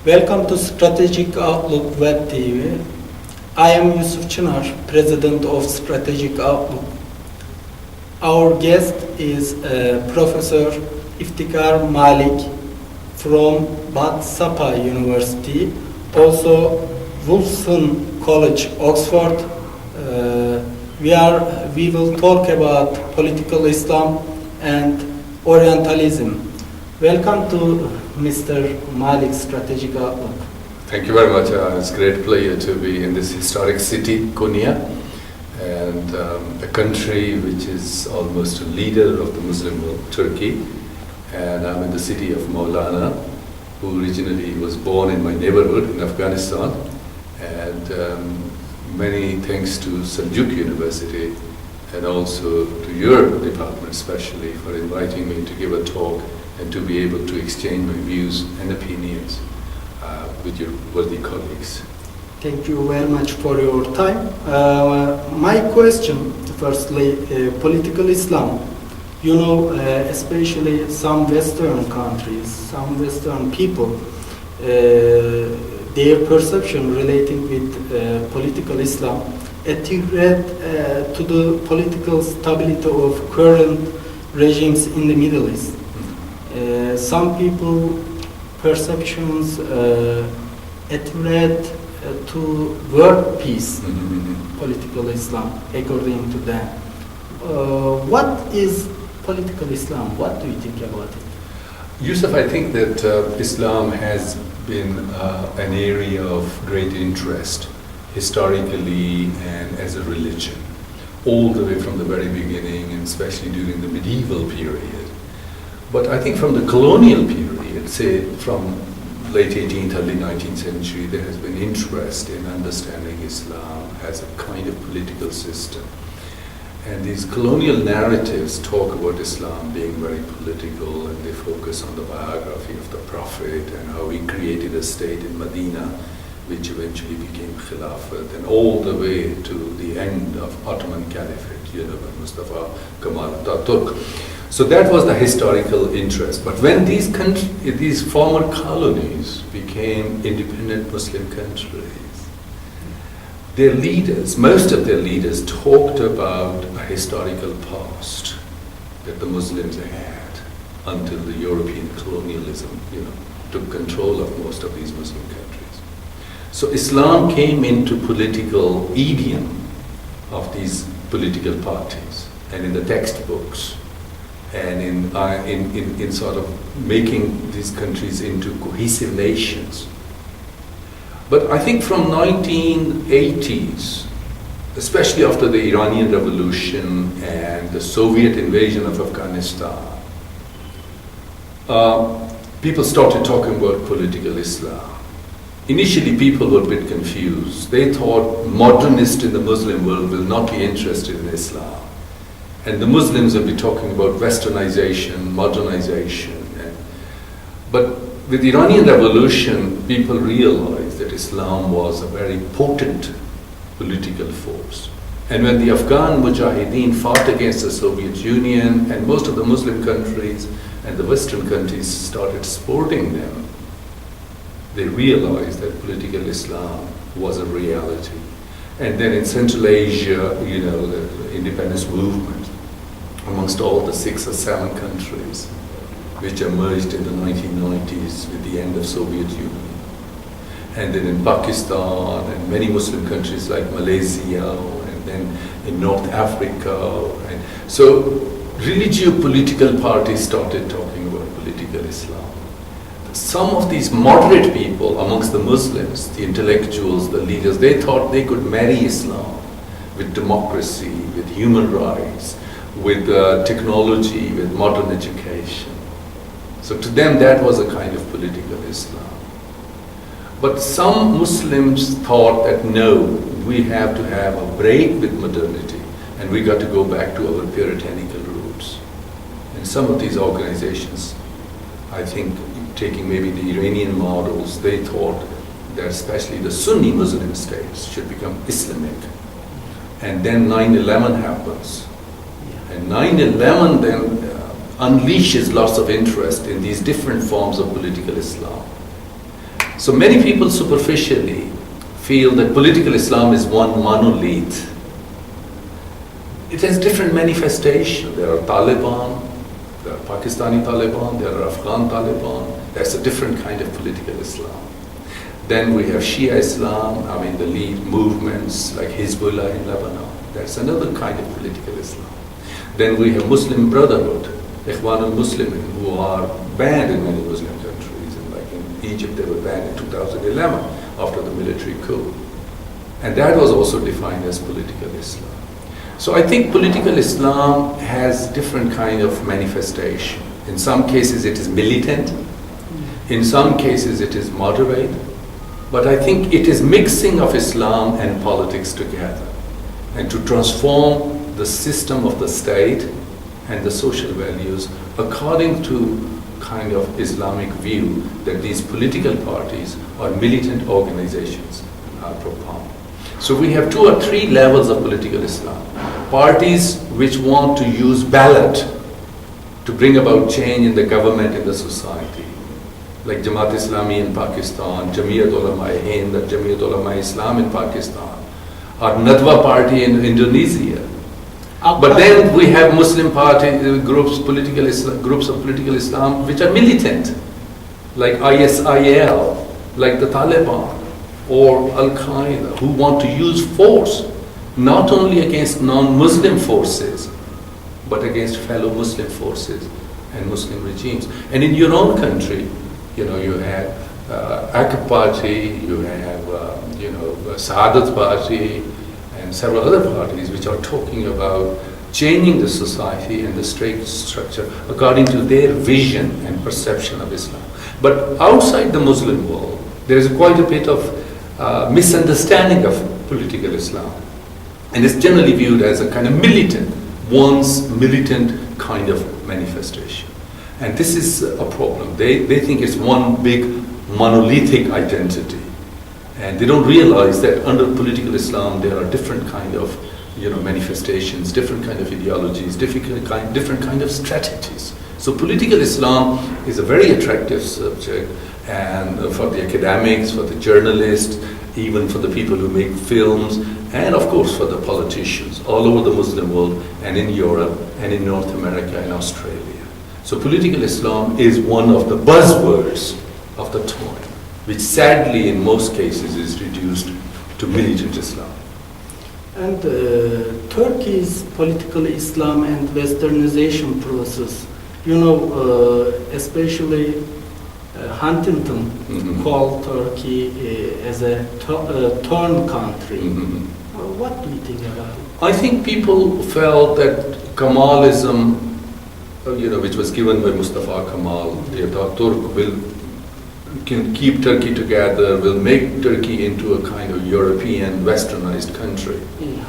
Welcome to Strategic Outlook Web TV. I am Yusuf ÇINAR, President of Strategic Outlook. Our guest is Professor İftikhar Malik from Bad Sapa University, also Wolfson College, Oxford. We will talk about political Islam and Orientalism. Welcome to Mr. Malik's Strategic Outlook. Thank you very much. It's a great pleasure to be in this historic city, Konya, and a country which is almost a leader of the Muslim world, Turkey. And I'm in the city of Maulana, who originally was born in my neighborhood in Afghanistan. And many thanks to Seljuk University and also to your department especially for inviting me to give a talk and to be able to exchange my views and opinions with your worthy colleagues. Thank you very much for your time. My question, firstly, political Islam. You know, especially some Western countries, some Western people, their perception relating with political Islam, a threat to the political stability of current regimes in the Middle East. Some people perceptions a threat to world peace, political Islam, according to them. What is political Islam? What do you think about it? Yusuf, I think that Islam has been an area of great interest historically and as a religion, all the way from the very beginning and especially during the medieval period. But I think from the colonial period, say from late 18th, early 19th century, there has been interest in understanding Islam as a kind of political system. And these colonial narratives talk about Islam being very political, and they focus on the biography of the Prophet and how he created a state in Medina, which eventually became Khilafat, and all the way to the end of Ottoman Caliphate, when Mustafa Kemal Atatürk. So that was the historical interest. But when these former colonies became independent Muslim countries, their leaders, most of their leaders, talked about a historical past that the Muslims had until the European colonialism, took control of most of these Muslim countries. So Islam came into political idiom of these political parties and in the textbooks and in sort of making these countries into cohesive nations. But I think from 1980s, especially after the Iranian Revolution and the Soviet invasion of Afghanistan, people started talking about political Islam. Initially, people were a bit confused. They thought modernists in the Muslim world will not be interested in Islam. And the Muslims will be talking about westernization, modernization. But with the Iranian Revolution, people realized that Islam was a very potent political force. And when the Afghan Mujahideen fought against the Soviet Union and most of the Muslim countries and the Western countries started supporting them, they realized that political Islam was a reality. And then in Central Asia, the independence movement amongst all the 6 or 7 countries which emerged in the 1990s with the end of Soviet Union. And then in Pakistan and many Muslim countries like Malaysia and then in North Africa. And so religio-political parties started talking about political Islam. Some of these moderate people amongst the Muslims, the intellectuals, the leaders, they thought they could marry Islam with democracy, with human rights, with technology, with modern education. So to them that was a kind of political Islam. But some Muslims thought that no, we have to have a break with modernity and we got to go back to our puritanical roots. And some of these organizations, I think, taking maybe the Iranian models, they thought that especially the Sunni Muslim states should become Islamic. And then 9/11 happens. And 9/11 then unleashes lots of interest in these different forms of political Islam. So many people superficially feel that political Islam is one monolith. It has different manifestations. There are Taliban, there are Pakistani Taliban, there are Afghan Taliban. That's a different kind of political Islam. Then we have Shia Islam, the lead movements like Hezbollah in Lebanon. That's another kind of political Islam. Then we have Muslim Brotherhood, Ikhwan al-Muslimin, who are banned in many Muslim countries. And like in Egypt, they were banned in 2011 after the military coup. And that was also defined as political Islam. So I think political Islam has different kind of manifestation. In some cases it is militant, in some cases it is moderate, but I think it is mixing of Islam and politics together, and to transform the system of the state and the social values according to kind of Islamic view that these political parties or militant organizations propound. So we have 2 or 3 levels of political Islam. Parties which want to use ballot to bring about change in the government, in the society, like Jamaat Islami in Pakistan, Jamiyat Ulama-e-Hind, Jamiyat Ulama-e-Islam in Pakistan, or Nadwa party in Indonesia. But then we have Muslim party groups, groups of political Islam which are militant, like ISIL, like the Taliban, or Al-Qaeda, who want to use force not only against non-Muslim forces, but against fellow Muslim forces and Muslim regimes. And in your own country, you have Aqab Party, you have Saadat Party, and several other parties which are talking about changing the society and the state structure according to their vision and perception of Islam. But outside the Muslim world, there is quite a bit of misunderstanding of political Islam. And it's generally viewed as a kind of militant, once militant kind of manifestation. And this is a problem. They think it's one big monolithic identity. And they don't realize that under political Islam there are different kind of manifestations, different kind of ideologies, different kind of strategies. So political Islam is a very attractive subject, and for the academics, for the journalists, even for the people who make films, and of course for the politicians all over the Muslim world, and in Europe, and in North America, and Australia. So political Islam is one of the buzzwords of the time, which sadly in most cases is reduced to militant Islam. And Turkey's political Islam and westernization process, especially Huntington called Turkey as a turn country. What do you think about it? I think people felt that Kemalism, which was given by Mustafa Kemal, can keep Turkey together, will make Turkey into a kind of European westernized country. Yeah.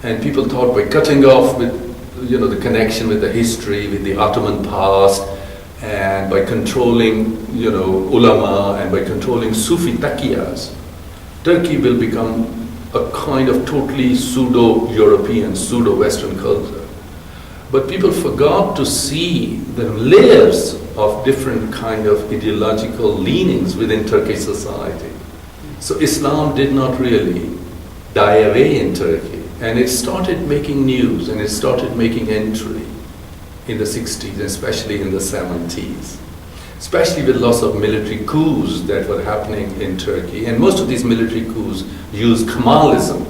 And people thought by cutting off with the connection with the history, with the Ottoman past, and by controlling ulama and by controlling Sufi taqiyas, Turkey will become a kind of totally pseudo-European, pseudo-Western culture. But people forgot to see the layers of different kind of ideological leanings within Turkish society. So Islam did not really die away in Turkey, and it started making news and it started making entry in the 60s, especially in the 70s, especially with lots of military coups that were happening in Turkey. And most of these military coups used Kemalism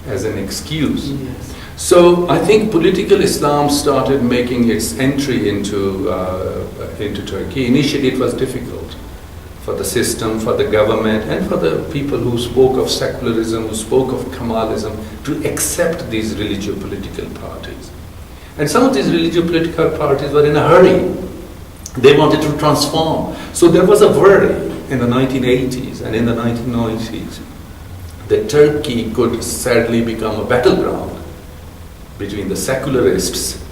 as an excuse. Yes. So I think political Islam started making its entry into Turkey. Initially it was difficult for the system, for the government, and for the people who spoke of secularism, who spoke of Kemalism, to accept these religio-political parties. And some of these religio-political parties were in a hurry. They wanted to transform. So there was a worry in the 1980s and in the 1990s that Turkey could sadly become a battleground between the secularists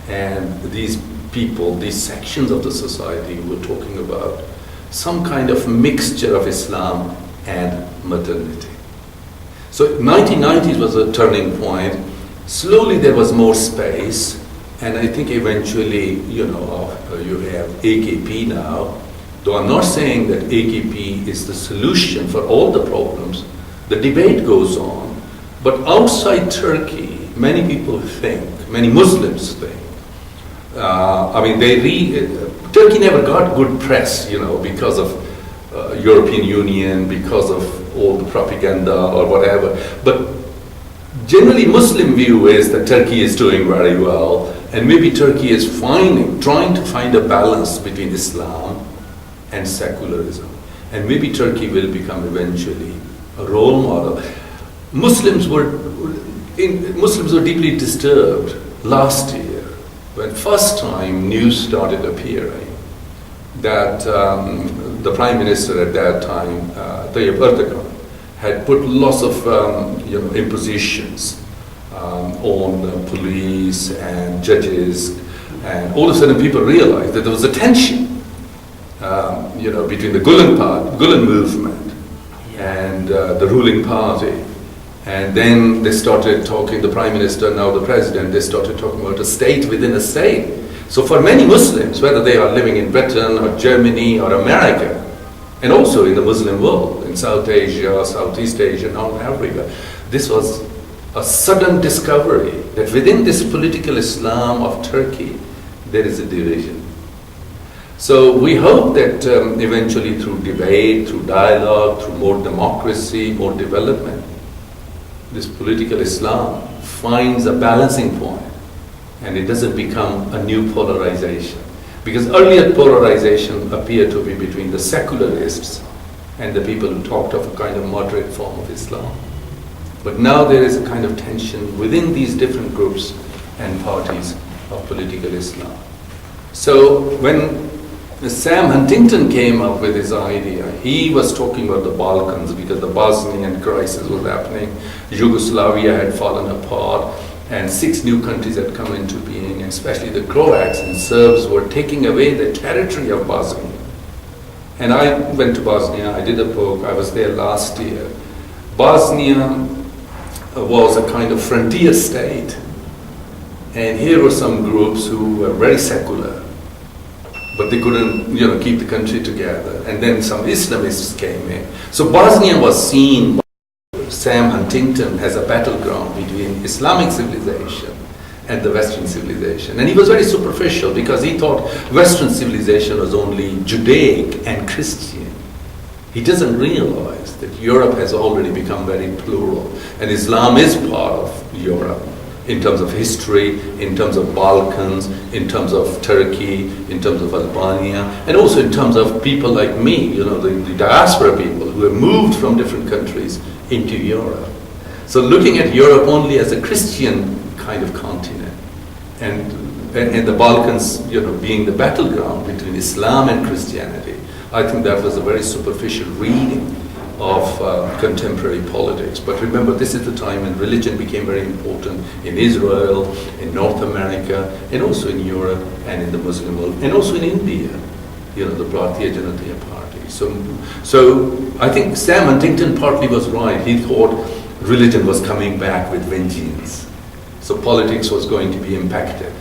and these people, these sections of the society who were talking about some kind of mixture of Islam and modernity. So 1990s was a turning point. Slowly there was more space, and I think eventually, you have AKP now, Though I'm not saying that AKP is the solution for all the problems, the debate goes on. But outside Turkey, many people think, many Muslims think, Turkey never got good press, because of European Union, because of all the propaganda or whatever. But generally Muslim view is that Turkey is doing very well, and maybe Turkey is trying to find a balance between Islam and secularism. And maybe Turkey will become eventually a role model. Muslims were deeply disturbed last year when first time news started appearing that the Prime Minister at that time, Tayyip Erdogan, had put lots of impositions on police and judges, and all of a sudden people realized that there was a tension between the Gulen movement and the ruling party. And then they started talking, the Prime Minister, now the President, they started talking about a state within a state. So for many Muslims, whether they are living in Britain or Germany or America, and also in the Muslim world, in South Asia, Southeast Asia, North Africa, this was a sudden discovery that within this political Islam of Turkey, there is a division. So we hope that eventually through debate, through dialogue, through more democracy, more development, this political Islam finds a balancing point and it doesn't become a new polarization. Because earlier polarization appeared to be between the secularists and the people who talked of a kind of moderate form of Islam. But now there is a kind of tension within these different groups and parties of political Islam. So when Sam Huntington came up with his idea, he was talking about the Balkans because the Bosnian crisis was happening, Yugoslavia had fallen apart, and 6 new countries had come into being, and especially the Croats and Serbs were taking away the territory of Bosnia. And I went to Bosnia, I did a book, I was there last year. Bosnia was a kind of frontier state, and here were some groups who were very secular, but they couldn't, keep the country together. And then some Islamists came in. So Bosnia was seen by Sam Huntington as a battleground between Islamic civilization and the Western civilization. And he was very superficial because he thought Western civilization was only Judaic and Christian. He doesn't realize that Europe has already become very plural, and Islam is part of Europe in terms of history, in terms of Balkans, in terms of Turkey, in terms of Albania, and also in terms of people like me, the diaspora people who have moved from different countries into Europe. So looking at Europe only as a Christian kind of continent, and the Balkans, being the battleground between Islam and Christianity, I think that was a very superficial reading of contemporary politics. But remember, this is the time when religion became very important in Israel, in North America, and also in Europe and in the Muslim world, and also in India, the Bharatiya Janata Party. So I think Sam Huntington partly was right. He thought religion was coming back with vengeance. So politics was going to be impacted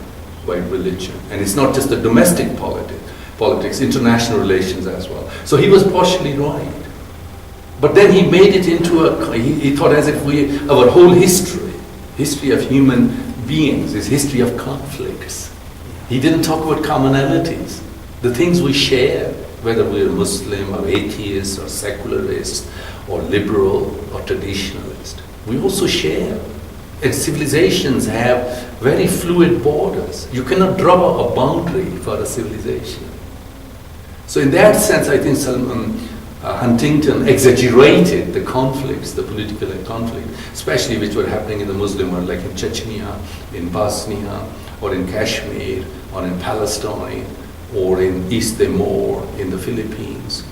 by religion. And it's not just the domestic politics, international relations as well. So he was partially right. But then he made it into he thought as if our whole history of human beings is history of conflicts. He didn't talk about commonalities, the things we share, whether we're Muslim or atheist or secularist or liberal or traditionalist. We also share. And civilizations have very fluid borders. You cannot draw a boundary for a civilization. So in that sense, I think Huntington exaggerated the conflicts, the political conflict, especially which were happening in the Muslim world, like in Chechnya, in Bosnia, or in Kashmir, or in Palestine, or in East Timor, in the Philippines,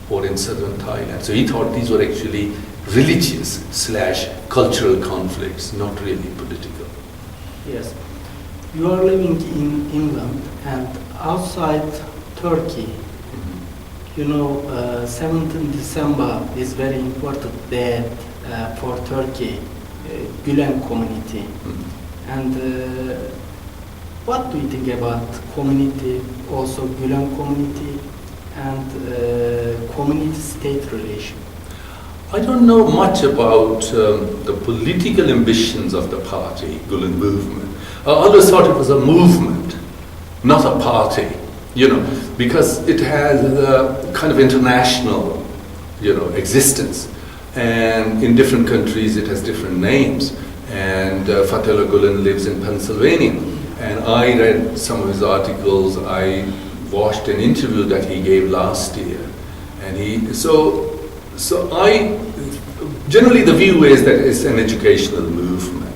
or in southern Thailand. So he thought these were actually religious/cultural conflicts, not really political. Yes. You are living in England and outside Turkey. 17th December is very important day for Turkey, Gülen community. And what do you think about community, also Gülen community, and community-state relation? I don't know much about the political ambitions of the party, Gulen movement. I always thought it was a movement, not a party, you know, because it has a kind of international, you know, existence. And in different countries it has different names. And Fatullah Gulen lives in Pennsylvania. And I read some of his articles. I watched an interview that he gave last year. And generally the view is that it's an educational movement.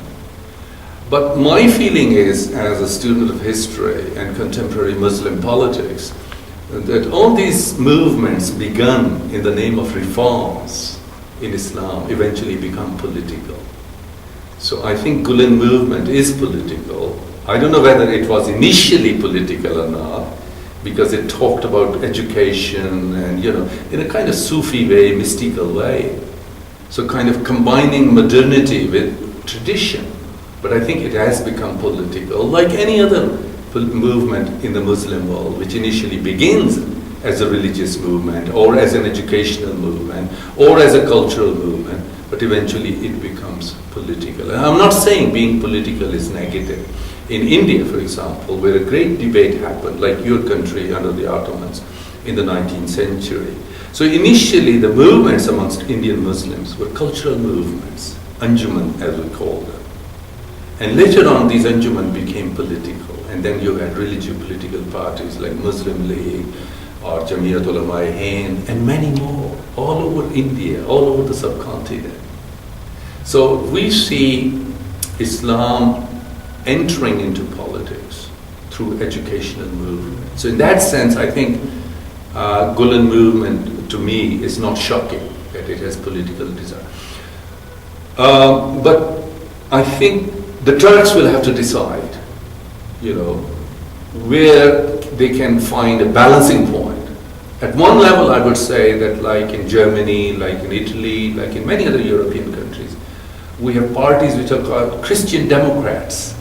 But my feeling is, as a student of history and contemporary Muslim politics, that all these movements begun in the name of reforms in Islam eventually become political. So I think Gulen movement is political. I don't know whether it was initially political or not, because it talked about education and, you know, in a kind of Sufi way, mystical way. So kind of combining modernity with tradition. But I think it has become political, like any other movement in the Muslim world, which initially begins as a religious movement, or as an educational movement, or as a cultural movement, but eventually it becomes political. And I'm not saying being political is negative. In India, for example, where a great debate happened, like your country under the Ottomans in the 19th century. So initially the movements amongst Indian Muslims were cultural movements, Anjuman as we call them. And later on these Anjuman became political, and then you had religious political parties like Muslim League or Jamiyat Ulama Hind and many more, all over India, all over the subcontinent. So we see Islam entering into politics through educational movement. So in that sense, I think Gulen movement to me is not shocking that it has political desire. But I think the Turks will have to decide, you know, where they can find a balancing point. At one level, I would say that like in Germany, like in Italy, like in many other European countries, we have parties which are called Christian Democrats.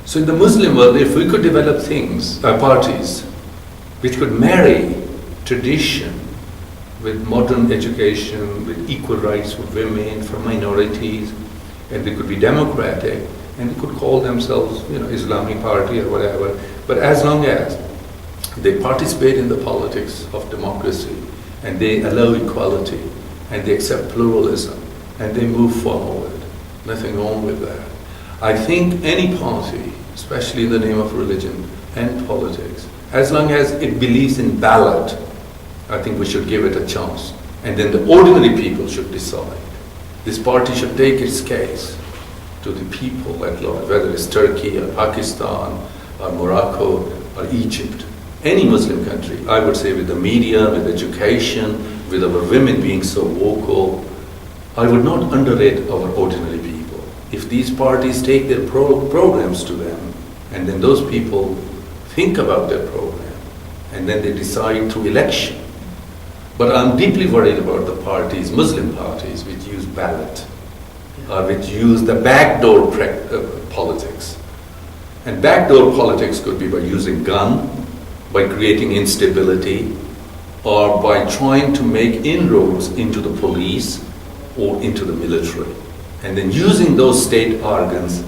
So in the Muslim world, if we could develop parties which could marry tradition with modern education, with equal rights for women, for minorities, and they could be democratic, and they could call themselves, you know, Islamic party or whatever, but as long as they participate in the politics of democracy, and they allow equality, and they accept pluralism, and they move forward, nothing wrong with that. I think any party, especially in the name of religion and politics, as long as it believes in ballot, I think we should give it a chance. And then the ordinary people should decide. This party should take its case to the people at large, whether it's Turkey or Pakistan or Morocco or Egypt. Any Muslim country, I would say, with the media, with education, with our women being so vocal, I would not underrate our ordinary people. If these parties take their programs to them, and then those people think about their program, and then they decide through election. But I'm deeply worried about the parties, Muslim parties, which use ballot, or which use the backdoor politics. And backdoor politics could be by using gun, by creating instability, or by trying to make inroads into the police or into the military, and then using those state organs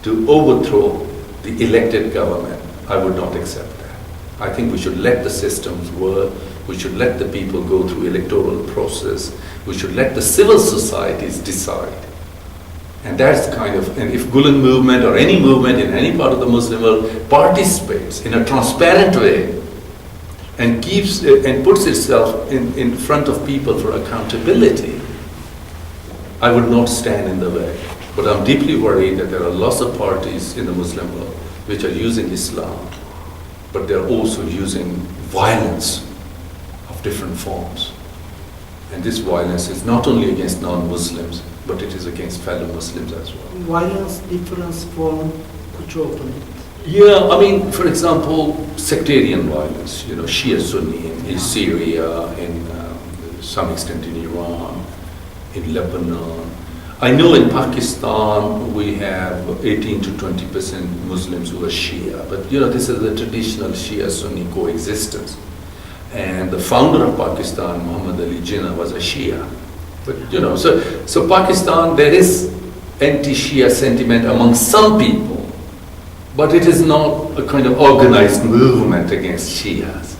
to overthrow the elected government. I would not accept that. I think we should let the systems work. We should let the people go through electoral process. We should let the civil societies decide. And that's and if Gulen movement or any movement in any part of the Muslim world participates in a transparent way and puts itself in front of people for accountability, I would not stand in the way. But I'm deeply worried that there are lots of parties in the Muslim world which are using Islam, but they're also using violence of different forms. And this violence is not only against non-Muslims, but it is against fellow Muslims as well. Violence, different form, could you open it? Yeah, I mean, for example, sectarian violence, you know, Shia Sunni in Syria, in some extent in Iran, in Lebanon. I know in Pakistan we have 18 to 20% Muslims who are Shia, but you know, this is the traditional Shia Sunni coexistence. And the founder of Pakistan, Muhammad Ali Jinnah, was a Shia. But you know, so Pakistan, there is anti-Shia sentiment among some people, but it is not a kind of organized movement against Shias.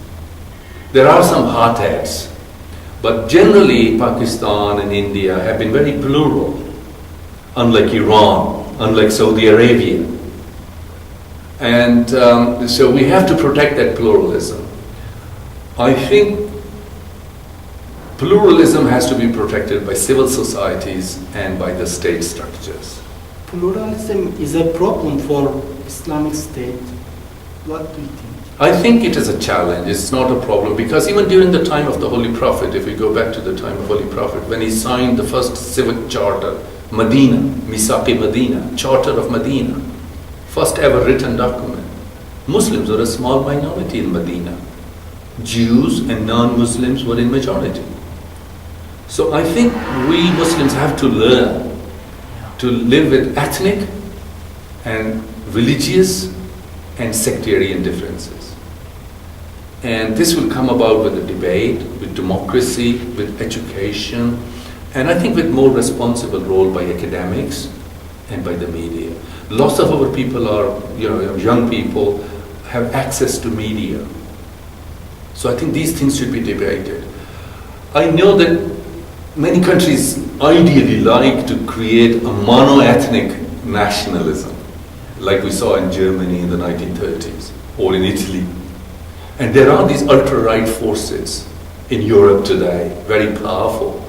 There are some hotheads, but generally Pakistan and India have been very plural, unlike Iran, unlike Saudi Arabia. And so we have to protect that pluralism. I think pluralism has to be protected by civil societies and by the state structures. Pluralism is a problem for Islamic State. What do you think? I think it is a challenge, it's not a problem, because even during the time of the Holy Prophet, if we go back to the time of Holy Prophet, when he signed the first civic charter, Medina, Misaqi Medina, Charter of Medina, first ever written document, Muslims were a small minority in Medina. Jews and non-Muslims were in majority. So I think we Muslims have to learn to live with ethnic and religious and sectarian differences. And this will come about with the debate, with democracy, with education, and I think with more responsible role by academics and by the media. Lots of our people are, young people have access to media. So I think these things should be debated. I know that many countries ideally like to create a mono-ethnic nationalism, like we saw in Germany in the 1930s, or in Italy. And there are these ultra-right forces in Europe today, very powerful.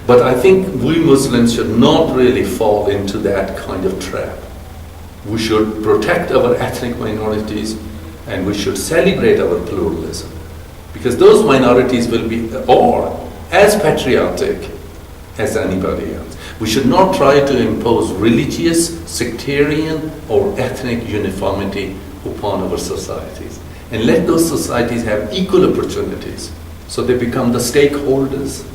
But I think we Muslims should not really fall into that kind of trap. We should protect our ethnic minorities and we should celebrate our pluralism. Because those minorities will be as patriotic as anybody else. We should not try to impose religious, sectarian, or ethnic uniformity upon our societies. And let those societies have equal opportunities so they become the stakeholders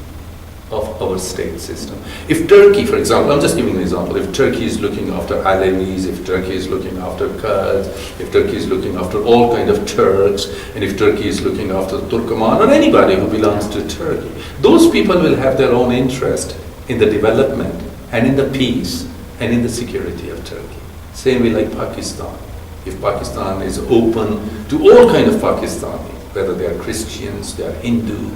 of our state system. If Turkey, for example, I'm just giving an example, if Turkey is looking after Alevis, if Turkey is looking after Kurds, if Turkey is looking after all kind of Turks, and if Turkey is looking after Turkoman or anybody who belongs to Turkey, those people will have their own interest in the development and in the peace and in the security of Turkey. Same way like Pakistan. If Pakistan is open to all kind of Pakistani, whether they are Christians, they are Hindu,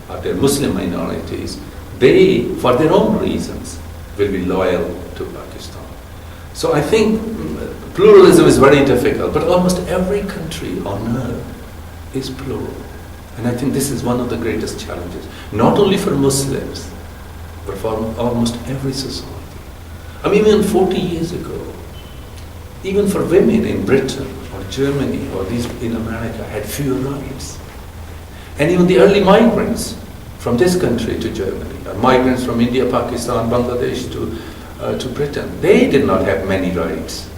or they are Muslim minorities, they, for their own reasons, will be loyal to Pakistan. So I think pluralism is very difficult, but almost every country on earth is plural. And I think this is one of the greatest challenges, not only for Muslims, but for almost every society. I mean, even 40 years ago, even for women in Britain or Germany or these in America had fewer rights. And even the early migrants from this country to Germany, or migrants from India, Pakistan, Bangladesh to Britain, they did not have many rights.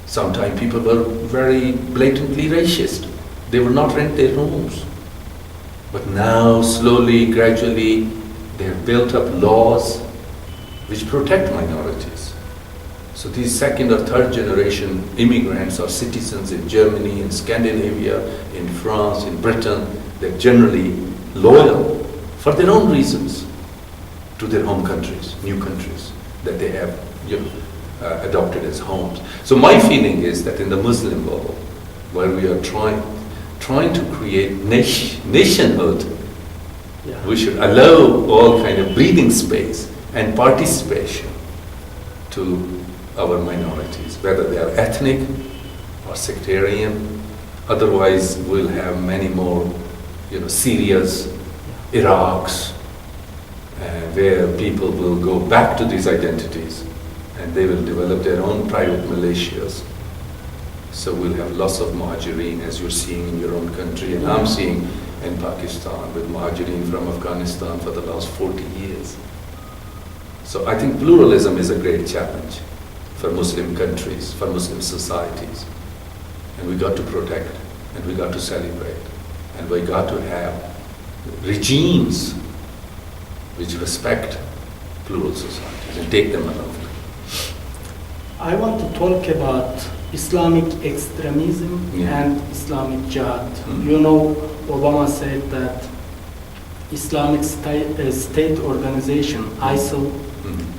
Sometimes people were very blatantly racist. They would not rent their homes. But now, slowly, gradually, they have built up laws which protect minorities. So these second or third generation immigrants are citizens in Germany, in Scandinavia, in France, in Britain. They're generally loyal for their own reasons to their home countries, new countries that they have adopted as homes. So my feeling is that in the Muslim world, where we are trying to create nationhood, we should allow all kind of breathing space and participation to our minorities, whether they are ethnic or sectarian. Otherwise, we'll have many more, Syrias, Iraqs, where people will go back to these identities and they will develop their own private militias. So we'll have lots of Muhajirin, as you're seeing in your own country, and I'm seeing in Pakistan with Muhajirin from Afghanistan for the last 40 years. So I think pluralism is a great challenge for Muslim countries, for Muslim societies. And we got to protect, and we got to celebrate, and we got to have regimes which respect plural societies and take them along. I want to talk about Islamic extremism Yeah. and Islamic jihad. Mm. You know, Obama said that Islamic state organization, ISIL,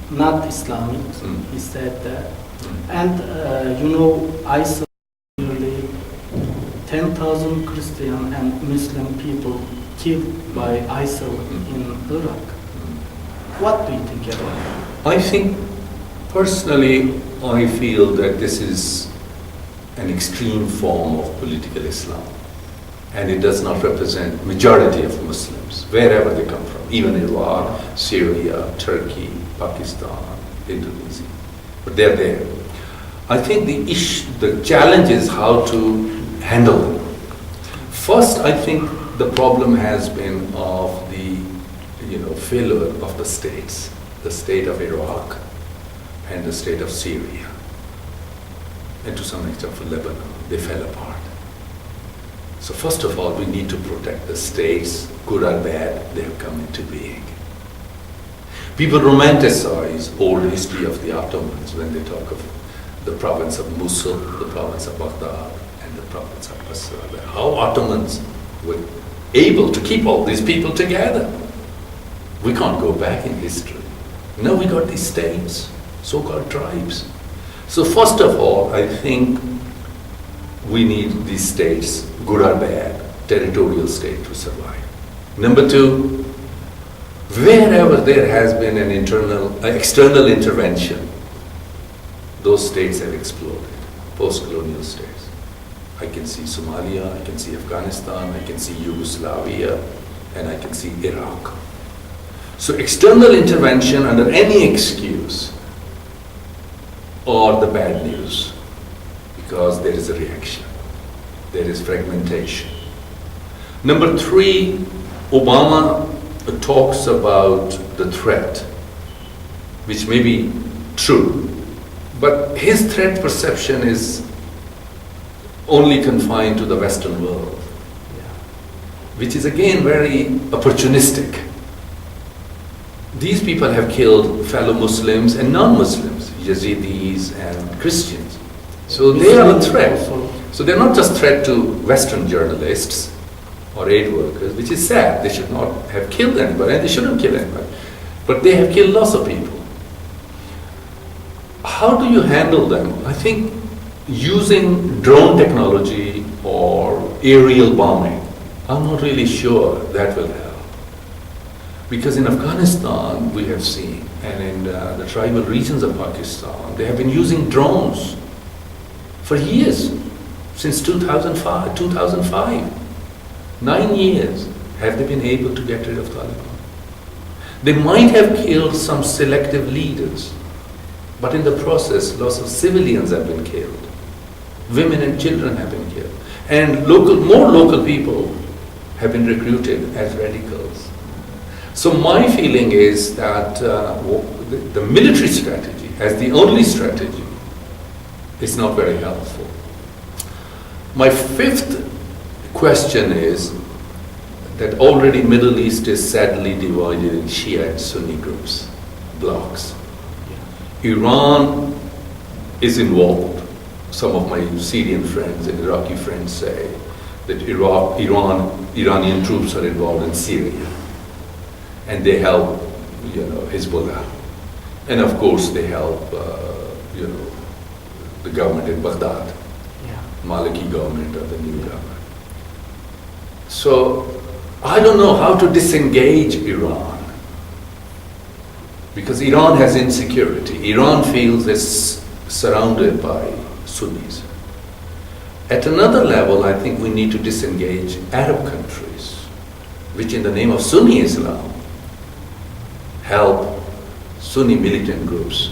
not Islamic, he said that. And you know, ISIL nearly 10,000 Christian and Muslim people killed by ISIL in Iraq. What do you think about it? I think, personally, I feel that this is an extreme form of political Islam, and it does not represent majority of Muslims, wherever they come from, even Iraq, Syria, Turkey, Pakistan, Indonesia, but they're there. I think the challenge is how to handle them. First, I think the problem has been of the failure of the states, the state of Iraq and the state of Syria, and to some extent for Lebanon. They fell apart. So first of all, we need to protect the states, good or bad, they have come into being. People romanticize old history of the Ottomans when they talk of the province of Mosul, the province of Baghdad, and the province of Basra. How Ottomans were able to keep all these people together. We can't go back in history. Now we got these states, so-called tribes. So first of all, I think we need these states, good or bad, territorial state to survive. Number two, wherever there has been an external intervention, those states have exploded, post-colonial states. I can see Somalia, I can see Afghanistan, I can see Yugoslavia, and I can see Iraq. So external intervention under any excuse or the bad news, because there is a reaction, there is fragmentation. Number three, Obama talks about the threat, which may be true, but his threat perception is only confined to the Western world, which is again very opportunistic. These people have killed fellow Muslims and non-Muslims, Yazidis and Christians. So they are a threat. So they're not just a threat to Western journalists or aid workers, which is sad. They should not have killed anybody, and they shouldn't kill anybody. But they have killed lots of people. How do you handle them? I think using drone technology or aerial bombing, I'm not really sure that will help. Because in Afghanistan, we have seen, and in the tribal regions of Pakistan, they have been using drones for years, since 2005. 9 years have they been able to get rid of Taliban. They might have killed some selective leaders, but in the process, lots of civilians have been killed. Women and children have been killed. And more local people have been recruited as radicals. So my feeling is that the military strategy, as the only strategy, is not very helpful. My fifth question is that already Middle East is sadly divided in Shia and Sunni groups, blocks. Iran is involved. Some of my Syrian friends and Iraqi friends say that Iranian troops are involved in Syria, and they help, Hezbollah, and of course they help, the government in Baghdad, Maliki government or the new government. So I don't know how to disengage Iran, because Iran has insecurity. Iran feels it's surrounded by Sunnis. At another level, I think we need to disengage Arab countries, which in the name of Sunni Islam help Sunni militant groups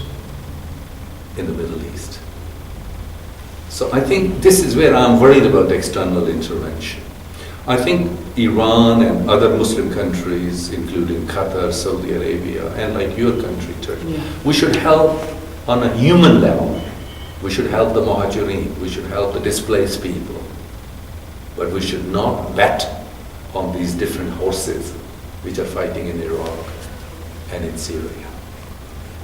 in the Middle East. So I think this is where I'm worried about external intervention. I think Iran and other Muslim countries, including Qatar, Saudi Arabia, and like your country, Turkey, we should help on a human level. We should help the Muhajirin, we should help the displaced people. But we should not bet on these different horses which are fighting in Iraq and in Syria.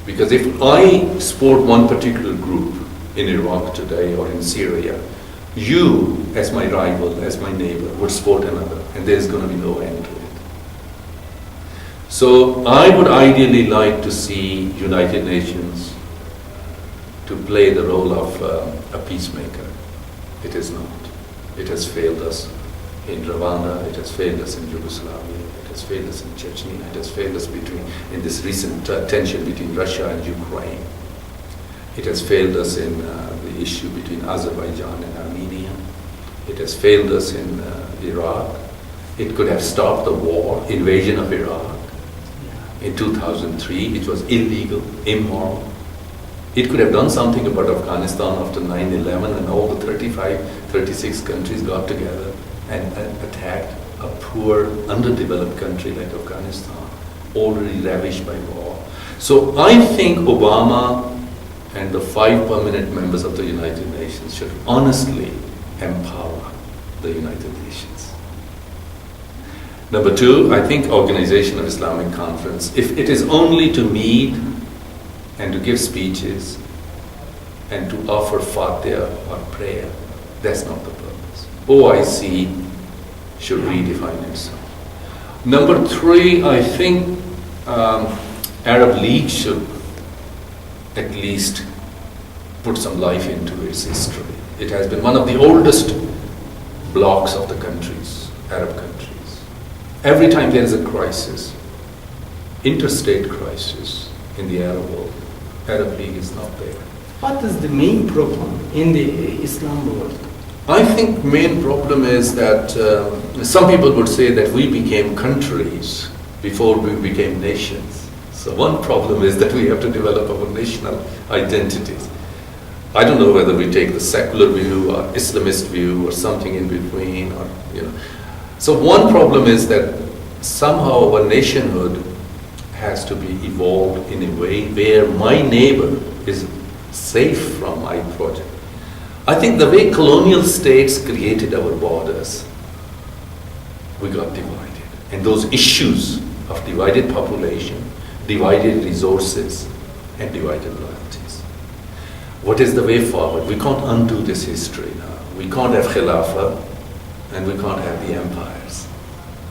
Because if I support one particular group, in Iraq today or in Syria, you, as my rival, as my neighbor, would support another, and there's going to be no end to it. So I would ideally like to see United Nations to play the role of a peacemaker. It is not. It has failed us in Rwanda, it has failed us in Yugoslavia, it has failed us in Chechnya, it has failed us in this recent tension between Russia and Ukraine. It has failed us in the issue between Azerbaijan and Armenia. It has failed us in Iraq. It could have stopped the war, invasion of Iraq in 2003, which was illegal, immoral. It could have done something about Afghanistan after 9/11 and all the 35, 36 countries got together and attacked a poor, underdeveloped country like Afghanistan, already ravished by war. So I think Obama and the 5 permanent members of the United Nations should honestly empower the United Nations. Number 2, I think Organization of Islamic Conference, if it is only to meet and to give speeches and to offer fatihah or prayer, that's not the purpose. OIC should redefine itself. Number 3, I think Arab League should at least put some life into its history. It has been one of the oldest blocs of the countries, Arab countries. Every time there is a crisis, interstate crisis in the Arab world, Arab League is not there. What is the main problem in the Islam world? I think main problem is that some people would say that we became countries before we became nations. So one problem is that we have to develop our national identities. I don't know whether we take the secular view or Islamist view or something in between, or So one problem is that somehow our nationhood has to be evolved in a way where my neighbor is safe from my project. I think the way colonial states created our borders, we got divided. And those issues of divided population, divided resources, and divided loyalties. What is the way forward? We can't undo this history now. We can't have Khilafah, and we can't have the empires.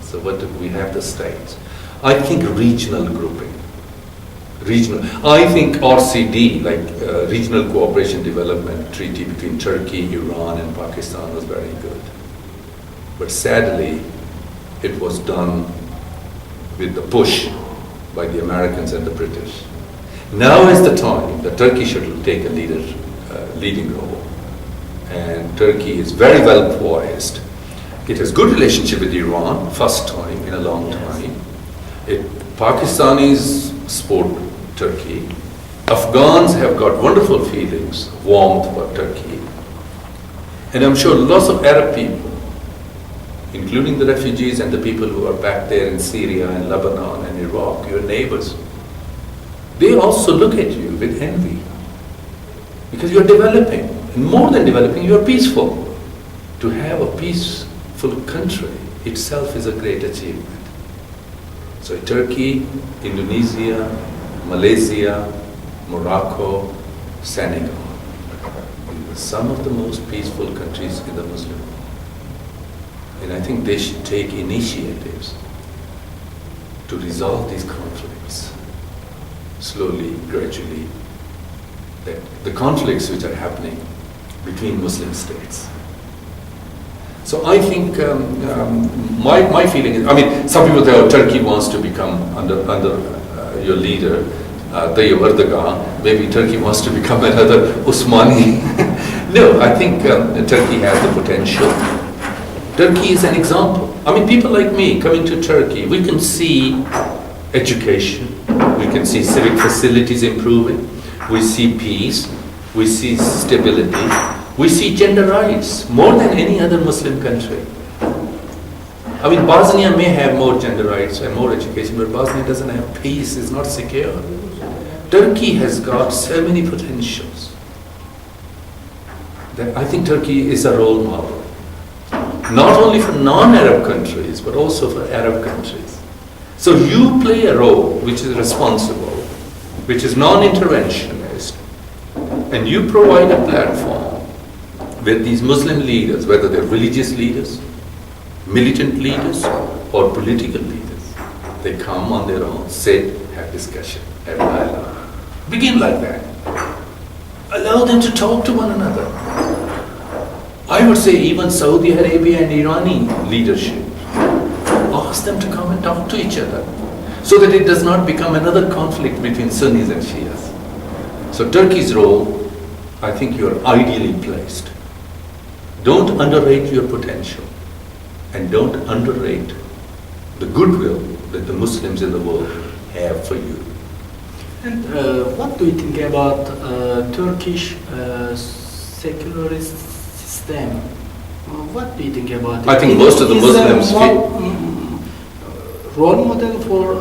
So what do we have? The states. I think regional grouping. I think RCD, like Regional Cooperation Development Treaty between Turkey, Iran, and Pakistan was very good. But sadly, it was done with the push by the Americans and the British. Now is the time that Turkey should take a leading role. And Turkey is very well poised. It has good relationship with Iran, first time in a long time. Pakistanis support Turkey. Afghans have got wonderful feelings, warmth for Turkey. And I'm sure lots of Arab people, including the refugees and the people who are back there in Syria and Lebanon and Iraq, your neighbors, they also look at you with envy. Because you're developing, and more than developing, you're peaceful. To have a peaceful country itself is a great achievement. So Turkey, Indonesia, Malaysia, Morocco, Senegal, some of the most peaceful countries in the Muslim world. And I think they should take initiatives to resolve these conflicts slowly, gradually. The conflicts which are happening between Muslim states. So I think my feeling is, I mean, some people say, oh, Turkey wants to become under your leader, Tayyip Erdogan, maybe Turkey wants to become another Osmani. No, I think Turkey has the potential. Turkey is an example. I mean, people like me coming to Turkey, we can see education, we can see civic facilities improving, we see peace, we see stability, we see gender rights more than any other Muslim country. I mean, Bosnia may have more gender rights and more education, but Bosnia doesn't have peace, it's not secure. Turkey has got so many potentials that I think Turkey is a role model. Not only for non-Arab countries, but also for Arab countries. So you play a role which is responsible, which is non-interventionist, And you provide a platform where these Muslim leaders, whether they're religious leaders, militant leaders, or political leaders, they come on their own, sit, have discussion, have dialogue. Begin like that. Allow them to talk to one another. I would say even Saudi Arabia and Irani leadership, ask them to come and talk to each other so that it does not become another conflict between Sunnis and Shias. So Turkey's role, I think you are ideally placed. Don't underrate your potential and don't underrate the goodwill that the Muslims in the world have for you. And what do you think about Turkish secularist system? What do you think about it? I think most of the Is Muslims a role model for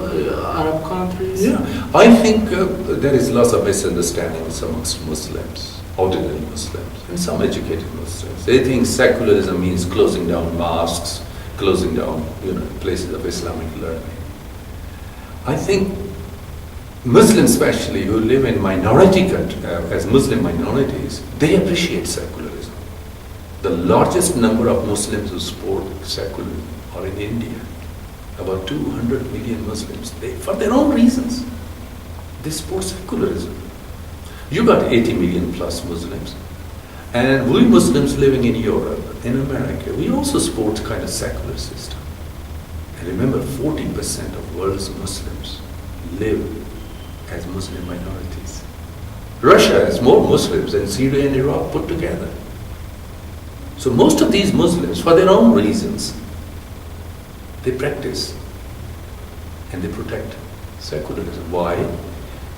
Arab countries? Yeah, I think there is lots of misunderstandings amongst Muslims, ordinary Muslims, and some educated Muslims. They think secularism means closing down mosques, closing down, places of Islamic learning. I think Muslims, especially who live in minority countries, as Muslim minorities, they appreciate secularism. The largest number of Muslims who support secularism are in India. About 200 million Muslims, for their own reasons, they support secularism. You got 80 million plus Muslims. And we Muslims living in Europe, in America, we also support kind of secular system. And remember, 40% of world's Muslims live as Muslim minorities. Russia has more Muslims than Syria and Iraq put together. So most of these Muslims, for their own reasons, they practice and they protect secularism. Why?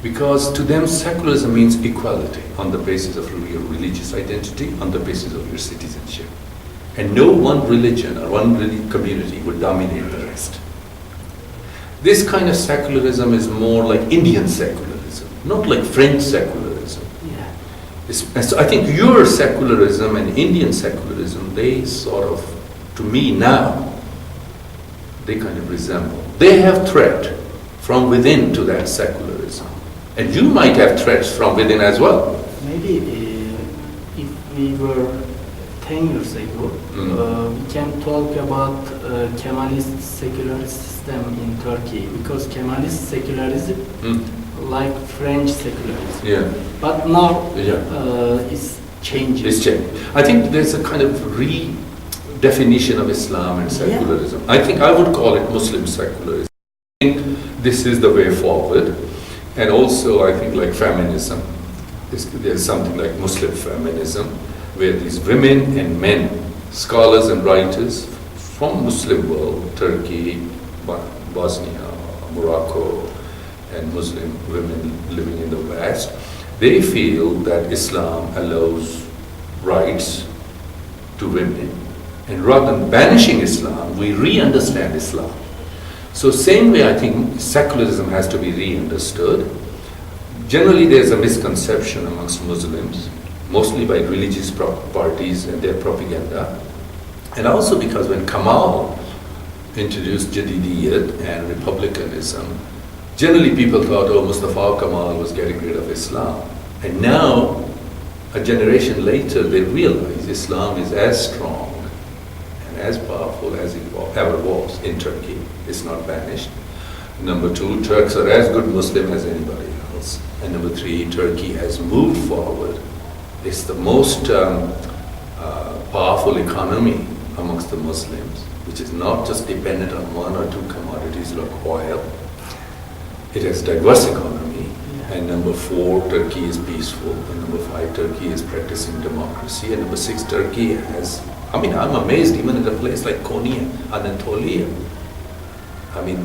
Because to them secularism means equality on the basis of your religious identity, on the basis of your citizenship. And no one religion or one community would dominate the rest. This kind of secularism is more like Indian secularism, not like French secularism. Yeah. And so I think your secularism and Indian secularism, they sort of, to me now, they kind of resemble. They have threat from within to that secularism. And you might have threats from within as well. Maybe if we were 10 years ago, we can talk about Kemalist secularist system in Turkey, because Kemalist secularism, like French secularism. Yeah. But now it's changing. It's changing. I think there's a kind of redefinition of Islam and secularism. Yeah. I think I would call it Muslim secularism. I think this is the way forward. And also I think like feminism, there's something like Muslim feminism, where these women and men, scholars and writers from Muslim world, Turkey, Bosnia, Morocco, and Muslim women living in the West, they feel that Islam allows rights to women. And rather than banishing Islam, we re-understand Islam. So same way I think secularism has to be re-understood. Generally there's a misconception amongst Muslims, mostly by religious parties and their propaganda. And also because when Kamal introduced Jadidiyat and republicanism, generally people thought, oh, Mustafa Kamal was getting rid of Islam. And now, a generation later, they realize Islam is as strong and as powerful as it ever was in Turkey. It's not banished. Number two, Turks are as good Muslim as anybody else. And number three, Turkey has moved forward. It's the most powerful economy amongst the Muslims, which is not just dependent on one or two commodities like oil. It has diverse economy. And number four, Turkey is peaceful. And number five, Turkey is practicing democracy. And number six, Turkey has, I'm amazed even in a place like Konya, Anatolia.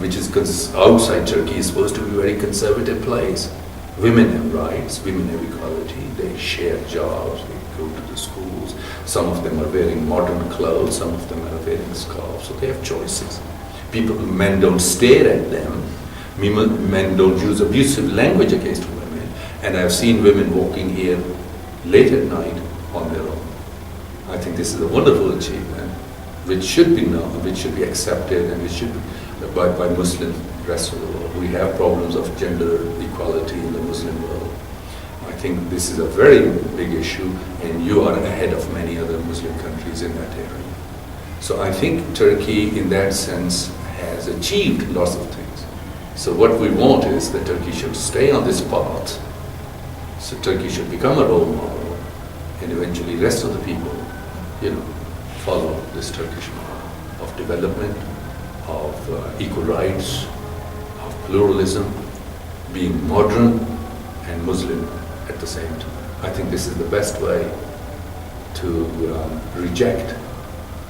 Which is outside Turkey is supposed to be a very conservative place. Women have rights, women have equality, they share jobs, they go to the schools. Some of them are wearing modern clothes, some of them are wearing scarves, so they have choices. Men don't stare at them, men don't use abusive language against women, and I've seen women walking here late at night on their own. I think this is a wonderful achievement, which should be known, which should be accepted, and which should be by Muslims, the rest of the world. We have problems of gender equality in the Muslim world. I think this is a very big issue, and you are ahead of many other Muslim countries in that area. So I think Turkey, in that sense, has achieved lots of things. So what we want is that Turkey should stay on this path. So Turkey should become a role model, and eventually the rest of the people, follow this Turkish model of development, of equal rights, of pluralism, being modern and Muslim at the same time. I think this is the best way to reject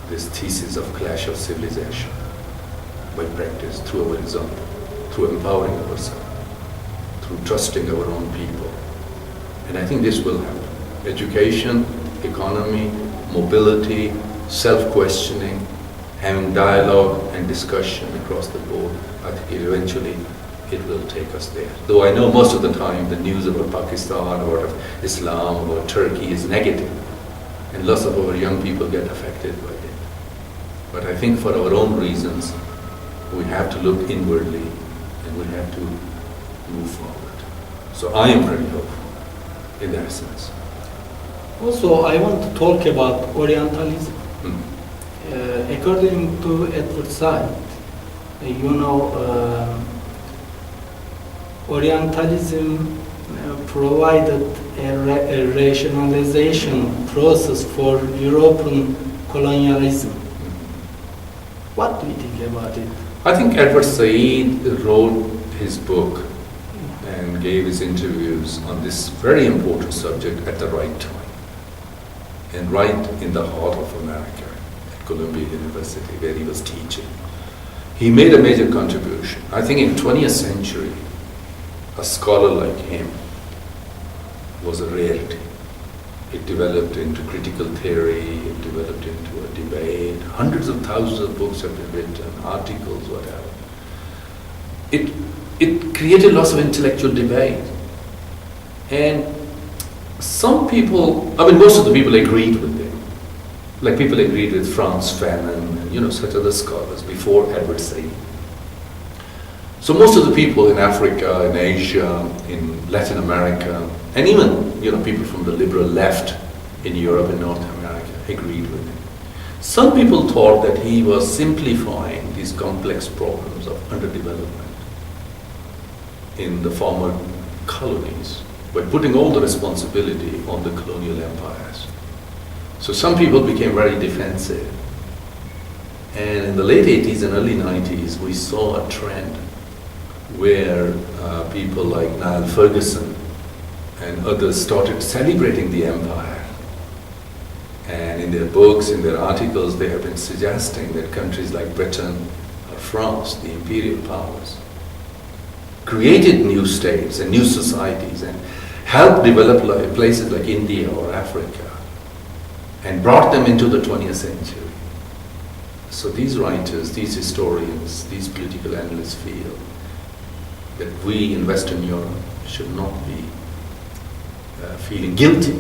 this thesis of clash of civilization by practice, through our example, through empowering ourselves, through trusting our own people. And I think this will happen. Education, economy, mobility, self-questioning, having dialogue and discussion across the board, I think eventually it will take us there. Though I know most of the time the news about Pakistan, about Islam, about Turkey is negative, and lots of our young people get affected by it. But I think for our own reasons, we have to look inwardly and we have to move forward. So I am very hopeful in that sense. Also, I want to talk about Orientalism. According to Edward Said, Orientalism provided a rationalization process for European colonialism. What do you think about it? I think Edward Said wrote his book and gave his interviews on this very important subject at the right time and right in the heart of America, at Columbia University, where he was teaching. He made a major contribution. I think in 20th century, a scholar like him was a rarity. It developed into critical theory, it developed into a debate. Hundreds of thousands of books have been written, articles, whatever. It created lots of intellectual debate. And some people, most of the people agreed with him. Like people agreed with Franz Fanon and such other scholars before Edward Said. So most of the people in Africa, in Asia, in Latin America, and even people from the liberal left in Europe and North America agreed with him. Some people thought that he was simplifying these complex problems of underdevelopment in the former colonies by putting all the responsibility on the colonial empires. So some people became very defensive. And in the late 80s and early 90s, we saw a trend where people like Niall Ferguson and others started celebrating the empire. And in their books, in their articles, they have been suggesting that countries like Britain or France, the imperial powers, created new states and new societies and helped develop places like India or Africa and brought them into the 20th century. So these writers, these historians, these political analysts feel that we in Western Europe should not be feeling guilty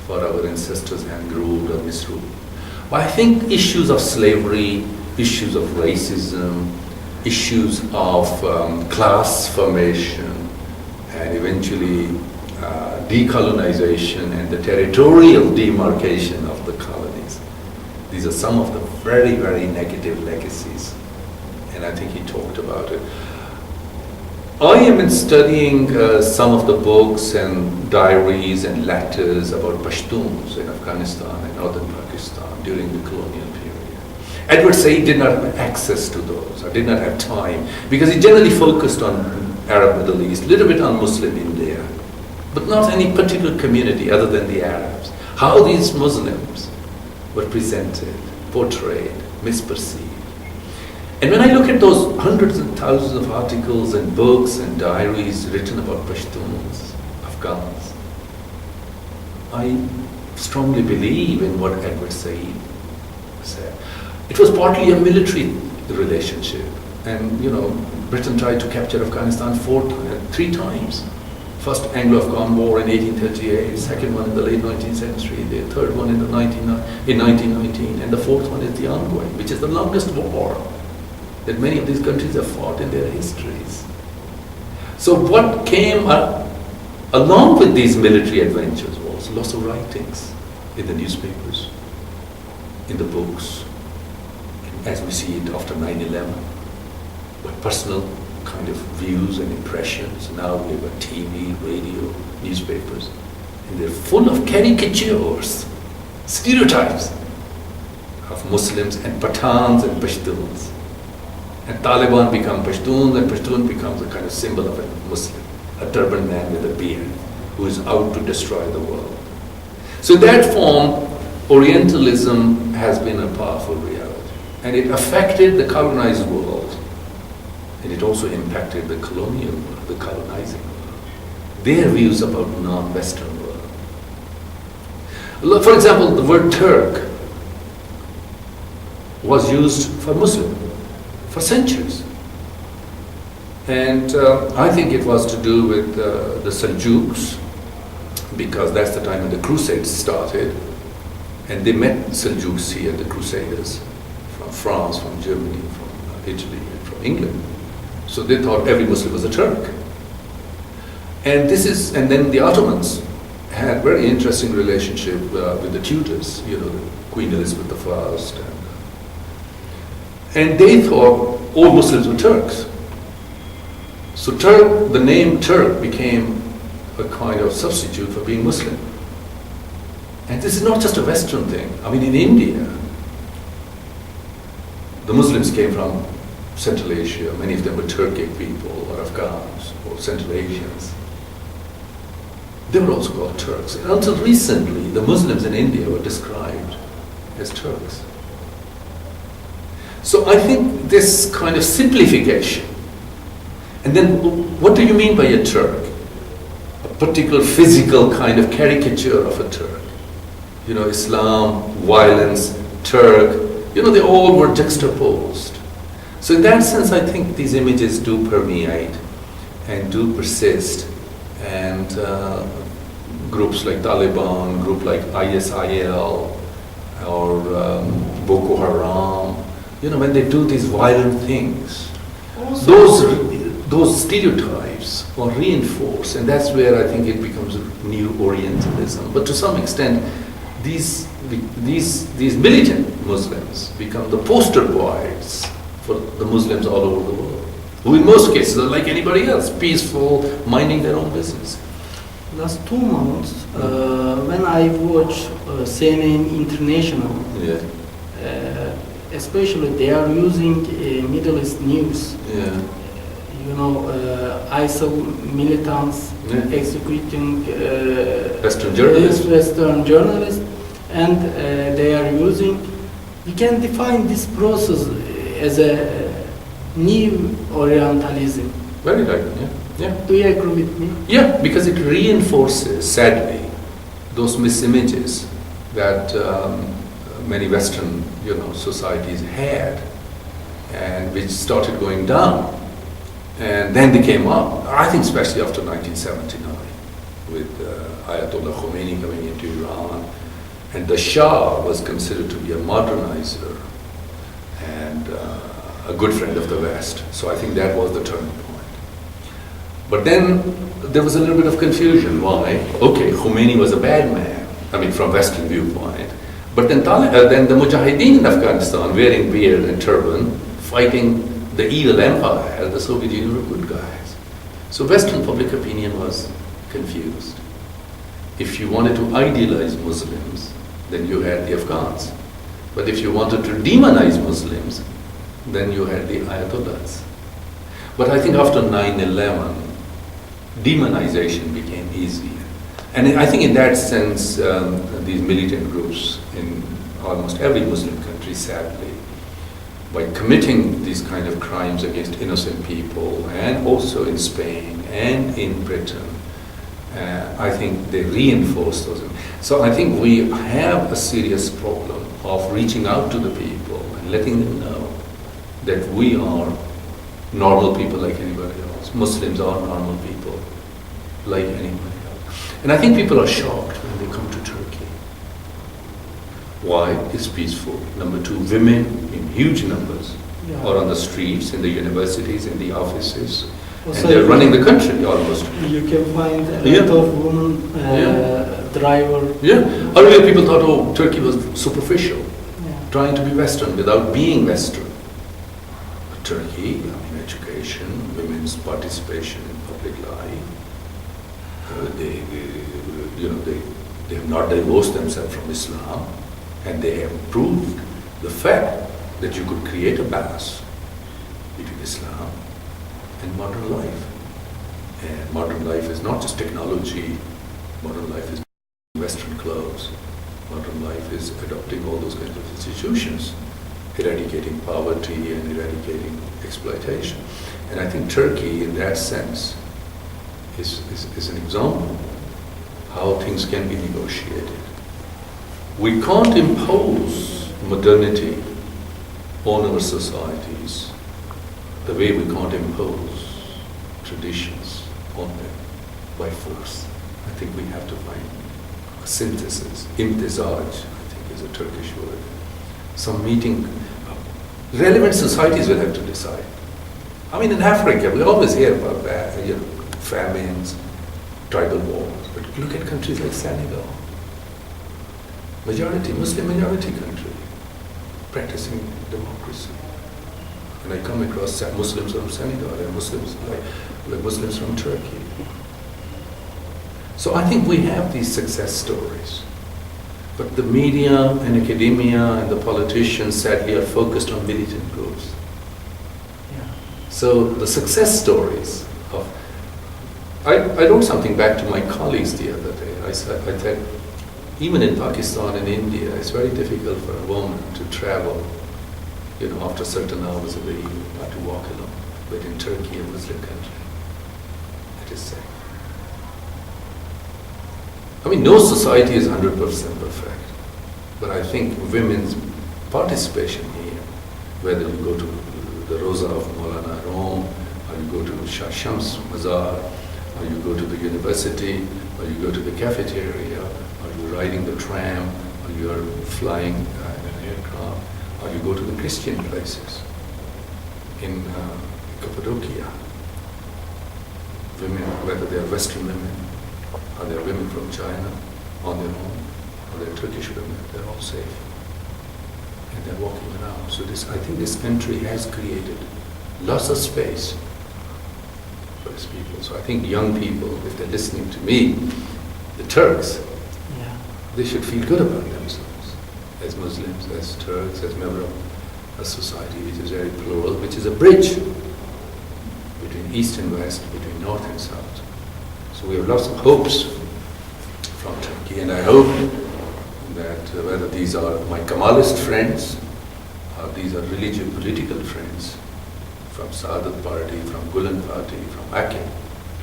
for our ancestors having ruled or misruled. But I think issues of slavery, issues of racism, issues of class formation, and eventually decolonization and the territorial demarcation of the colonies. These are some of the very, very negative legacies, and I think he talked about it. I am in studying some of the books and diaries and letters about Pashtuns in Afghanistan and northern Pakistan during the colonial period. Edward Said did not have access to those, or did not have time, because he generally focused on Arab Middle East, a little bit on Muslim India, but not any particular community other than the Arabs. How these Muslims were presented, portrayed, misperceived. And when I look at those hundreds and thousands of articles and books and diaries written about Pashtuns, Afghans, I strongly believe in what Edward Said said. It was partly a military relationship. And, Britain tried to capture Afghanistan 3 times. First Anglo-Afghan War in 1838, second one in the late 19th century, the third one in 1919, and the fourth one is the ongoing, which is the longest war that many of these countries have fought in their histories. So what came up Along with these military adventures was lots of writings in the newspapers, in the books, as we see it after 9/11, by personal kind of views and impressions. Now we have TV, radio, newspapers, and they're full of caricatures, stereotypes of Muslims and Pathans and Pashtuns. And Taliban become Pashtuns, and Pashtun becomes a kind of symbol of a Muslim, a turban man with a beard who is out to destroy the world. So in that form, Orientalism has been a powerful reality, and it affected the colonized world, and it also impacted the colonial world, the colonizing world, their views about non-Western world. For example, the word Turk was used for Muslim for centuries. And I think it was to do with the Seljuks, because that's the time when the Crusades started, and they met Seljuks here, the Crusaders, from France, from Germany, from Italy, and from England. So they thought every Muslim was a Turk. And then the Ottomans had very interesting relationship with the Tudors, Queen Elizabeth I, and they thought all Muslims were Turks. So the name Turk became a kind of substitute for being Muslim. And this is not just a Western thing. I mean, in India, the Muslims came from Central Asia. Many of them were Turkic people, or Afghans, or Central Asians. They were also called Turks. And until recently, the Muslims in India were described as Turks. So I think this kind of simplification, and then what do you mean by a Turk? A particular physical kind of caricature of a Turk. Islam, violence, Turk, they all were juxtaposed. So in that sense, I think these images do permeate and do persist, and groups like Taliban, group like ISIL, or Boko Haram, when they do these violent things, those stereotypes are reinforced, and that's where I think it becomes new Orientalism. But to some extent, these militant Muslims become the poster boys for the Muslims all over the world, who in most cases are like anybody else, peaceful, minding their own business. Last 2 months, when I watch CNN International, especially they are using Middle East news. ISIL militants executing Western journalists, and they are using. We can define this process as a new Orientalism. Very right. Yeah. Do you agree with me? Yeah, because it reinforces, sadly, those misimages that many Western, societies had, and which started going down, and then they came up. I think especially after 1979, with Ayatollah Khomeini coming into Iran, and the Shah was considered to be a modernizer and a good friend of the West. So I think that was the turning point. But then there was a little bit of confusion. Why? Okay, Khomeini was a bad man, from Western viewpoint. But then the Mujahideen in Afghanistan, wearing beard and turban, fighting the evil empire, the Soviet Union were good guys. So Western public opinion was confused. If you wanted to idealize Muslims, then you had the Afghans. But if you wanted to demonize Muslims, then you had the Ayatollahs. But I think after 9/11, demonization became easy. And I think in that sense, these militant groups in almost every Muslim country, sadly, by committing these kind of crimes against innocent people, and also in Spain and in Britain, I think they reinforce those. So I think we have a serious problem of reaching out to the people and letting them know that we are normal people like anybody else. Muslims are normal people like anybody else. And I think people are shocked when they come to Turkey. Why? It's peaceful. Number 2, women in huge numbers are on the streets, in the universities, in the offices. And they're running the country almost. You can find a Yeah. lot of women driver. Yeah. Earlier people thought, oh, Turkey was superficial, Yeah. trying to be Western without being Western. But Turkey, I mean, education, women's participation in public life, they have not divorced themselves from Islam, and they have proved the fact that you could create a balance between Islam and modern life. And modern life is not just technology, modern life is Western clothes, modern life is adopting all those kinds of institutions, eradicating poverty and eradicating exploitation. And I think Turkey, in that sense, is an example how things can be negotiated. We can't impose modernity on our societies the way we can't impose traditions on them by force. I think we have to find a synthesis. Imtizaj, I think, is a Turkish word. Some meeting. Relevant societies will have to decide. I mean, in Africa, we always hear about that, famines, tribal wars. But look at countries like Senegal. Muslim majority country, practicing democracy. And I come across Muslims from Senegal and Muslims like Muslims from Turkey. So I think we have these success stories. But the media and academia and the politicians sadly are focused on militant groups. Yeah. So the success stories of... I wrote something back to my colleagues the other day. I said, even in Pakistan and India, it's very difficult for a woman to travel, after certain hours of the evening, not to walk alone. But in Turkey, a Muslim country, it is safe. I mean, no society is 100% perfect, but I think women's participation here, whether you go to the Rosa of Maulana Rome, or you go to Shah Shams Mazar, or you go to the university, or you go to the cafeteria, or you're riding the tram, or you're flying in an aircraft, or you go to the Christian places in Cappadocia. Women, whether they are Western women, or they're women from China on their own, or they're Turkish women, they're all safe. And they're walking around. So I think this country has created lots of space for its people. So I think young people, if they're listening to me, the Turks, they should feel good about themselves as Muslims, as Turks, as members of a society which is very plural, which is a bridge between East and West, between North and South. So we have lots of hopes from Turkey, and I hope that whether these are my Kemalist friends or these are religious political friends from Saadat Party, from Gulen Party, from Akin,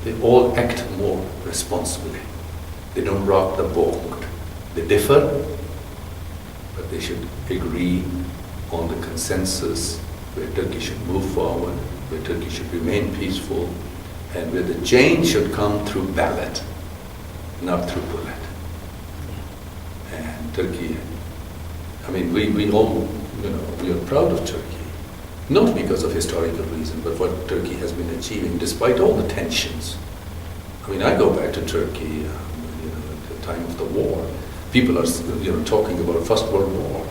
they all act more responsibly. They don't rock the boat. They differ, but they should agree on the consensus where Turkey should move forward, where Turkey should remain peaceful, and where the change should come through ballot, not through bullet. And Turkey, I mean, we all, we are proud of Turkey, not because of historical reason, but what Turkey has been achieving despite all the tensions. I mean, I go back to Turkey, at the time of the war. People are, talking about First World War.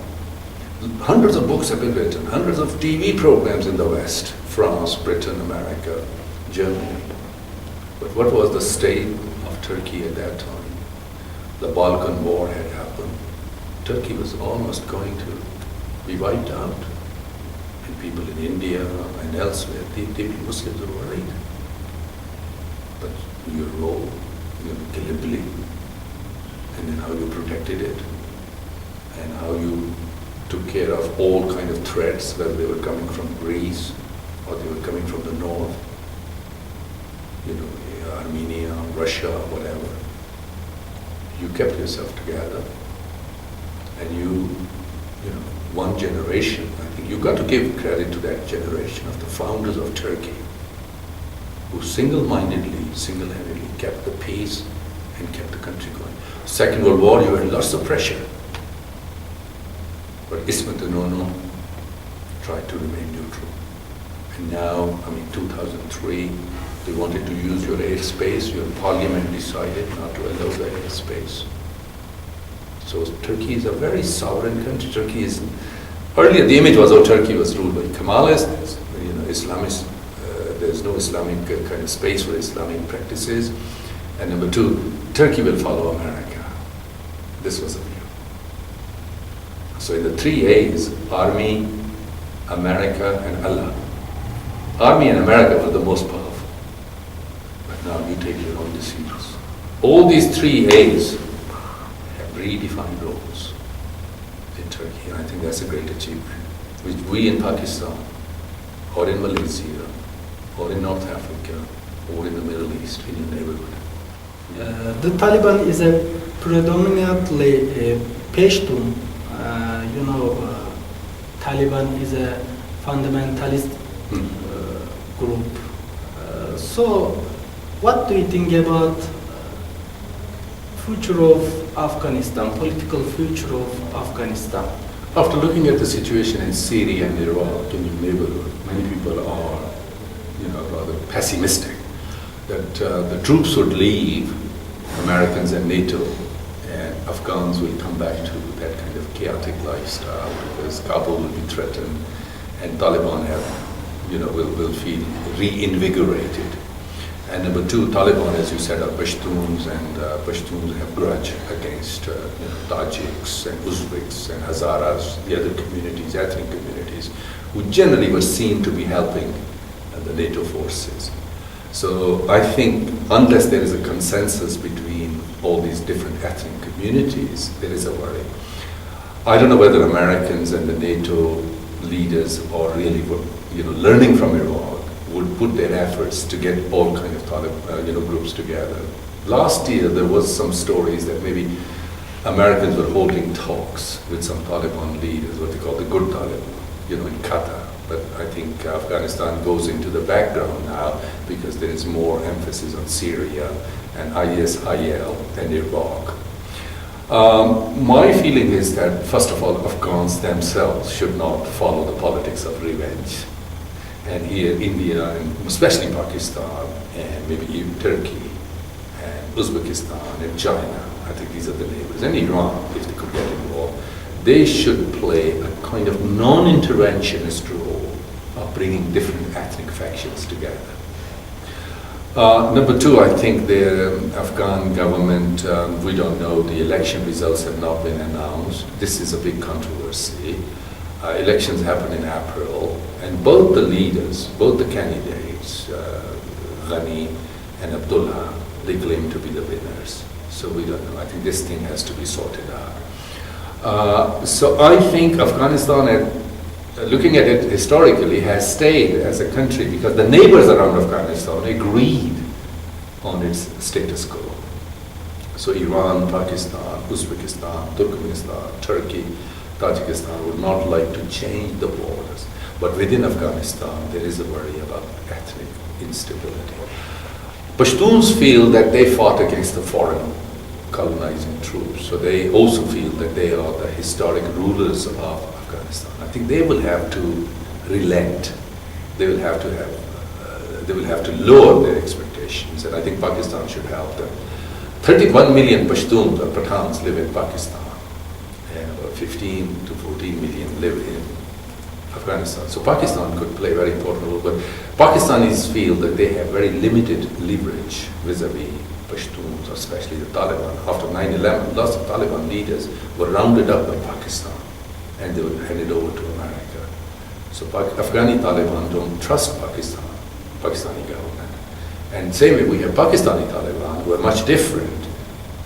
Hundreds of books have been written, hundreds of TV programs in the West, France, Britain, America, Germany. But what was the state of Turkey at that time? The Balkan War had happened. Turkey was almost going to be wiped out. And people in India and elsewhere, the Muslims were worried. But your role, Gallipoli, and then how you protected it, and how you took care of all kind of threats, whether they were coming from Greece or they were coming from the north, Armenia, Russia, whatever. You kept yourself together, and one generation, I think you got to give credit to that generation of the founders of Turkey, who single-mindedly, single-handedly kept the peace and kept the country going. Second World War, you had lots of pressure. But Ismet Inonu tried to remain neutral. And now, 2003, They wanted to use your airspace. Your parliament decided not to allow the airspace. So Turkey is a very sovereign country. Turkey is, earlier the image was, oh, Turkey was ruled by Kemalists, Islamists. There's no Islamic kind of space for Islamic practices. And number two, Turkey will follow America. This was the view. So in the 3 A's, Army, America, and Allah. Army and America were the most powerful. But now you take your own decisions. All these 3 A's have redefined roles in Turkey. And I think that's a great achievement, which we in Pakistan, or in Malaysia, or in North Africa, or in the Middle East, in your neighborhood. The Taliban is a predominantly Pashtun. Taliban is a fundamentalist group. So, what do you think about future of Afghanistan, political future of Afghanistan? After looking at the situation in Syria and Iraq in your neighborhood, many people are, rather pessimistic that the troops would leave, Americans and NATO, and Afghans will come back to that kind of chaotic lifestyle because Kabul will be threatened and Taliban will feel reinvigorated. And number two, Taliban, as you said, are Pashtuns, and Pashtuns have grudge against Tajiks and Uzbeks and Hazaras, the other communities, ethnic communities, who generally were seen to be helping the NATO forces. So I think unless there is a consensus between all these different ethnic communities, there is a worry. I don't know whether Americans and the NATO leaders are really, learning from Iraq, would put their efforts to get all kind of Taliban, groups together. Last year there was some stories that maybe Americans were holding talks with some Taliban leaders, what they call the good Taliban, in Qatar. But I think Afghanistan goes into the background now because there is more emphasis on Syria and ISIL and Iraq. My feeling is that, first of all, Afghans themselves should not follow the politics of revenge. And here, India, and especially Pakistan, and maybe even Turkey, and Uzbekistan, and China, I think these are the neighbors, and Iran, if they could get involved, they should play a kind of non-interventionist role of bringing different ethnic factions together. Number two, I think the Afghan government, we don't know, the election results have not been announced. This is a big controversy. Elections happen in April, and both the leaders, both the candidates, Ghani and Abdullah, they claim to be the winners. So we don't know. I think this thing has to be sorted out. So I think Afghanistan, looking at it historically, has stayed as a country because the neighbors around Afghanistan agreed on its status quo. So Iran, Pakistan, Uzbekistan, Turkmenistan, Turkey, Tajikistan would not like to change the borders. But within Afghanistan, there is a worry about ethnic instability. Pashtuns feel that they fought against the foreign colonizing troops, so they also feel that they are the historic rulers of Afghanistan. I think they will have to relent. They will have to lower their expectations, and I think Pakistan should help them. 31 million Pashtuns or Pathans live in Pakistan, and about 15 to 14 million live in Afghanistan. So Pakistan could play a very important role, but Pakistanis feel that they have very limited leverage vis-a-vis Pashtuns, especially the Taliban. After 9/11, lots of Taliban leaders were rounded up by Pakistan and they were handed over to America. So Afghani Taliban don't trust Pakistani government. And same way we have Pakistani Taliban who are much different,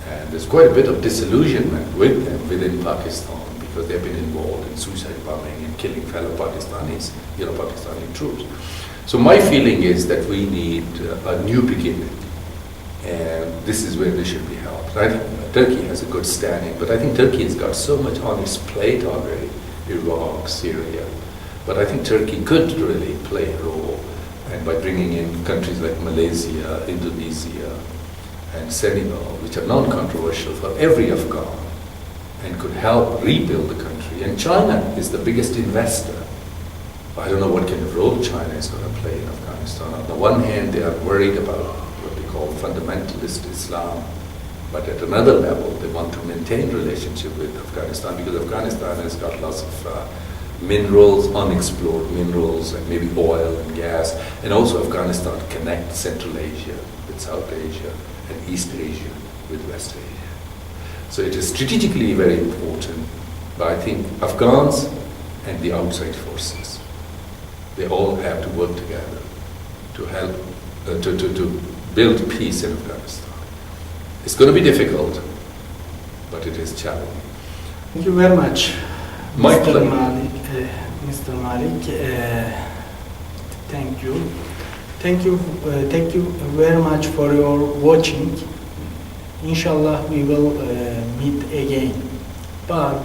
and there's quite a bit of disillusionment with them within Pakistan because they've been involved in suicide bombing and killing fellow Pakistanis, Pakistani troops. So my feeling is that we need a new beginning, and this is where they should be helped. I think Turkey has a good standing, but I think Turkey has got so much on its plate already, Iraq, Syria. But I think Turkey could really play a role, and by bringing in countries like Malaysia, Indonesia, and Senegal, which are non-controversial for every Afghan, and could help rebuild the country. And China is the biggest investor I don't know what kind of role China is going to play in Afghanistan. On the one hand, they are worried about what they call fundamentalist Islam, but at another level, they want to maintain relationship with Afghanistan because Afghanistan has got lots of minerals, unexplored minerals, and maybe oil and gas, and also Afghanistan connects Central Asia with South Asia and East Asia with West Asia. So it is strategically very important, but I think Afghans and the outside forces, they all have to work together to help, to build peace in Afghanistan. It's going to be difficult, but it is challenging. Thank you very much, My Mr. pleasure. Malik. Mr. Malik, thank you. Thank you very much for your watching. Inshallah, we will meet again. But